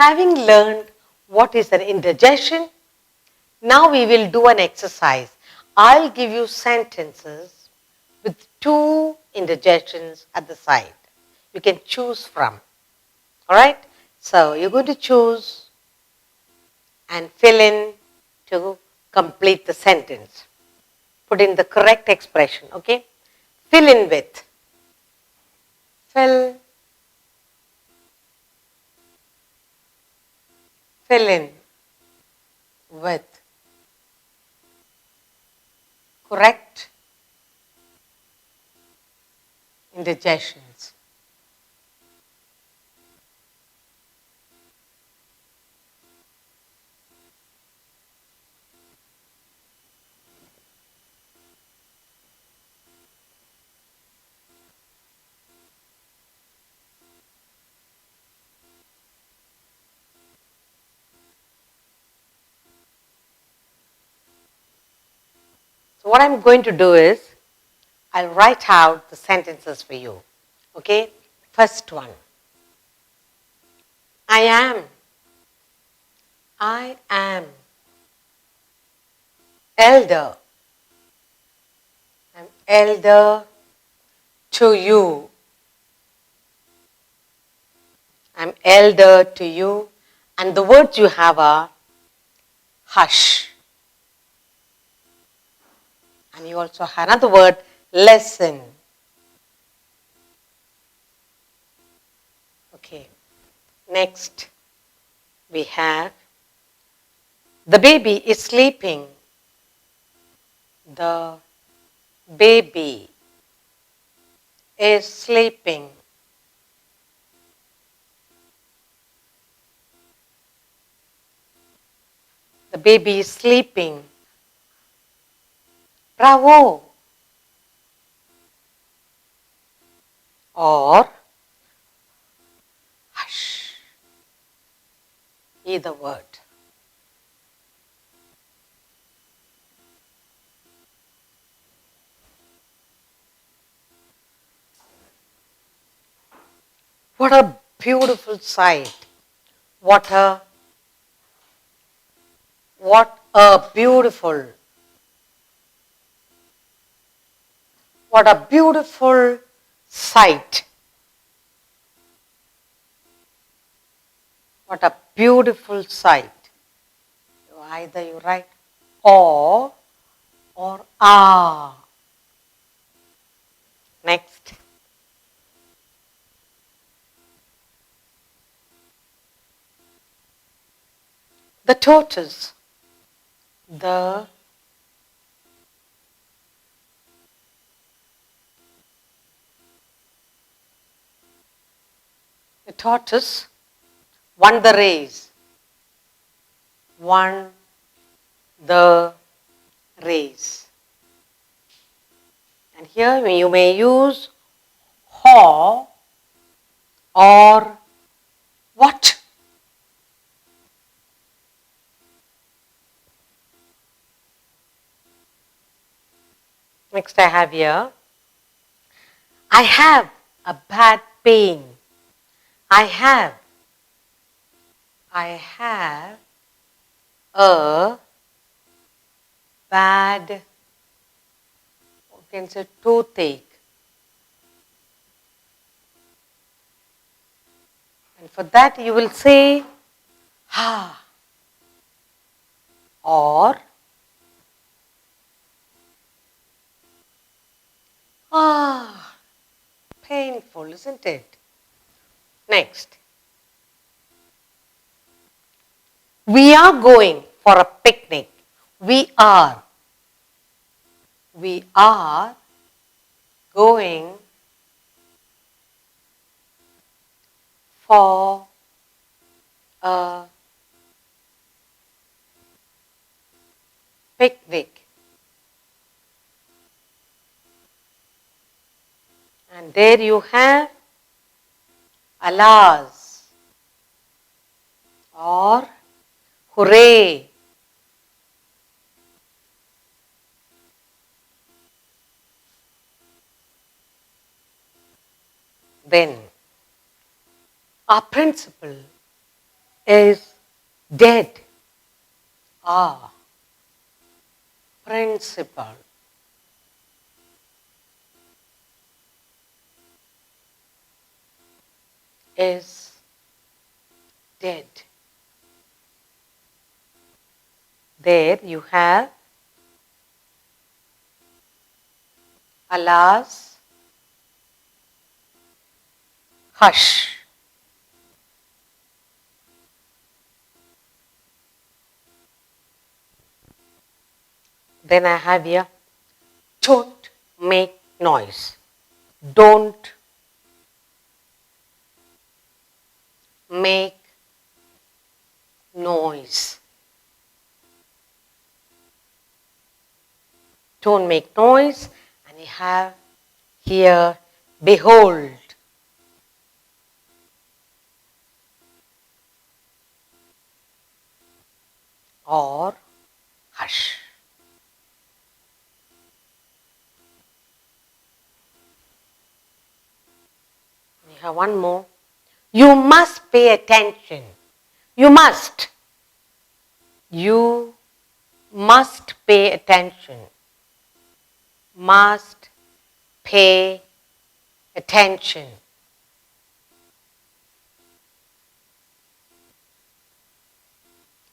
Having learned what is an interjection, now we will do an exercise. I'll give you sentences with two interjections at the side. You can choose from. All right? So you're going to choose and fill in to complete the sentence. Put in the correct expression, okay? Fill in with. Fill in with correct interjections. So what I'm going to do is, I'll write out the sentences for you. Okay? First one. I am. I am elder. I'm elder to you. I'm elder to you. And the words you have are hush. And you also have another word, lesson. Okay. Next, we have the baby is sleeping. The baby is sleeping. The baby is sleeping. Bravo. Or hush. Either word. What a beautiful sight. What a beautiful, what a beautiful sight. What a beautiful sight. Either you write or ah. Next. The tortoise. The tortoise won the race. Won the race. And here you may use haw or what. Next I have here, I have a bad pain. I have a bad, you can say toothache. And for that you will say ha or ah. Painful, isn't it? Next. We are going for a picnic. We are going for a picnic. And there you have alas or hooray. Then our principal is dead. Ah, principle is dead. There you have Allah's hush. Then I have here, don't make noise. Don't make noise. Don't make noise. And you have here, behold. Or hush. We have one more. You must pay attention. You must. You must pay attention. Must pay attention.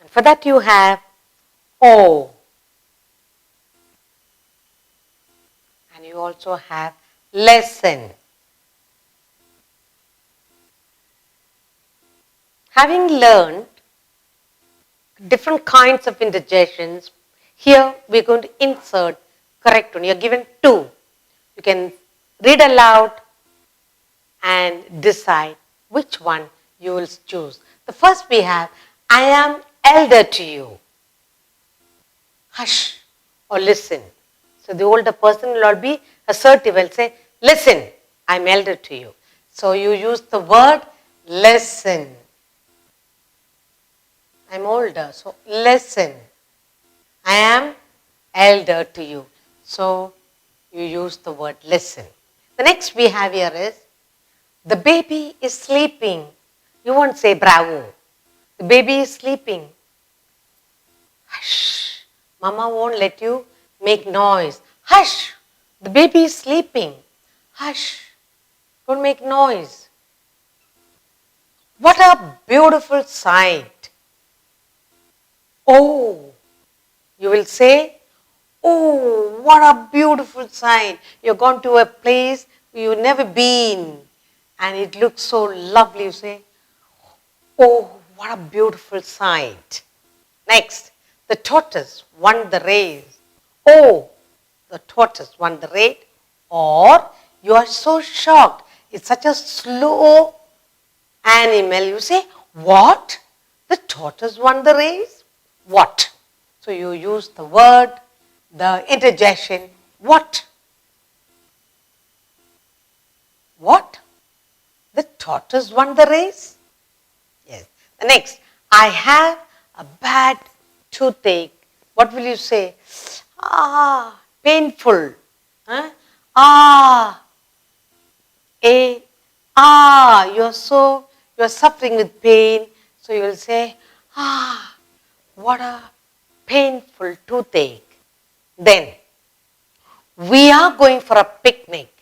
And for that you have oh. And you also have lesson. Having learned different kinds of interjections, here we are going to insert correct one. You are given two. You can read aloud and decide which one you will choose. The first we have, I am elder to you. Hush or listen. So the older person will not be assertive and say, listen, I am elder to you. So you use the word listen. I am older, so listen. I am elder to you. So you use the word listen. The next we have here is, the baby is sleeping. You won't say bravo. The baby is sleeping. Hush. Mama won't let you make noise. Hush. The baby is sleeping. Hush. Don't make noise. What a beautiful sight. Oh, you will say, oh, what a beautiful sight. You've gone to a place you've never been and it looks so lovely. You say, oh, what a beautiful sight. Next, the tortoise won the race. Oh, the tortoise won the race. Or, you are so shocked. It's such a slow animal. You say, what? The tortoise won the race? What? So you use the word, the interjection, what? What? The tortoise won the race? Yes. The next, I have a bad toothache. What will you say? Ah, painful. Huh? Ah, you're suffering with pain. So you will say, ah, what a painful toothache. Then, we are going for a picnic.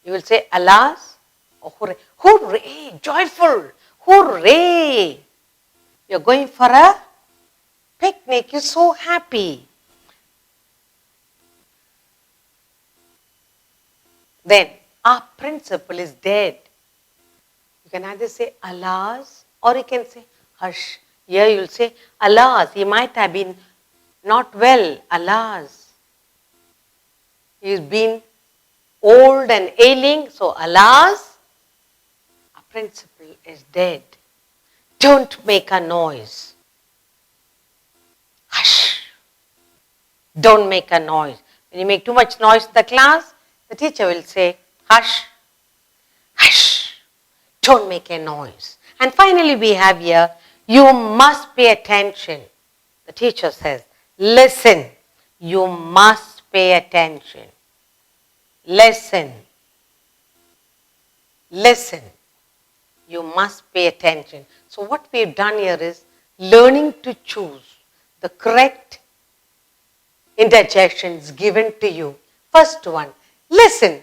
You will say, alas, or hooray. Hooray, joyful. Hooray. You're going for a picnic. You're so happy. Then, our principal is dead. You can either say, alas, or you can say, hush. Here you will say, alas, he might have been not well, alas. He's been old and ailing, so alas, our principal is dead. Don't make a noise. Hush. Don't make a noise. When you make too much noise in the class, the teacher will say, hush, hush. Don't make a noise. And finally we have here, you must pay attention. The teacher says, listen. You must pay attention. Listen. Listen. You must pay attention. So what we've done here is learning to choose the correct interjections given to you. First one, listen,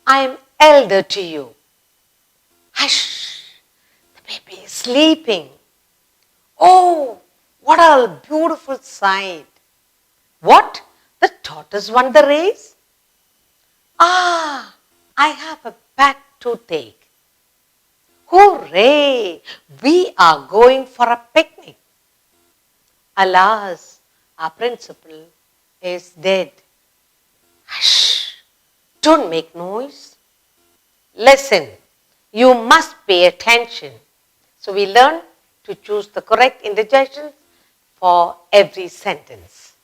I am elder to you. Hush, the baby is sleeping. Oh, what a beautiful sight. What? The tortoise won the race? Ah, I have a bad toothache. Hooray! We are going for a picnic. Alas, our principal is dead. Hush! Don't make noise. Listen, you must pay attention. So we learn to choose the correct interjections for every sentence.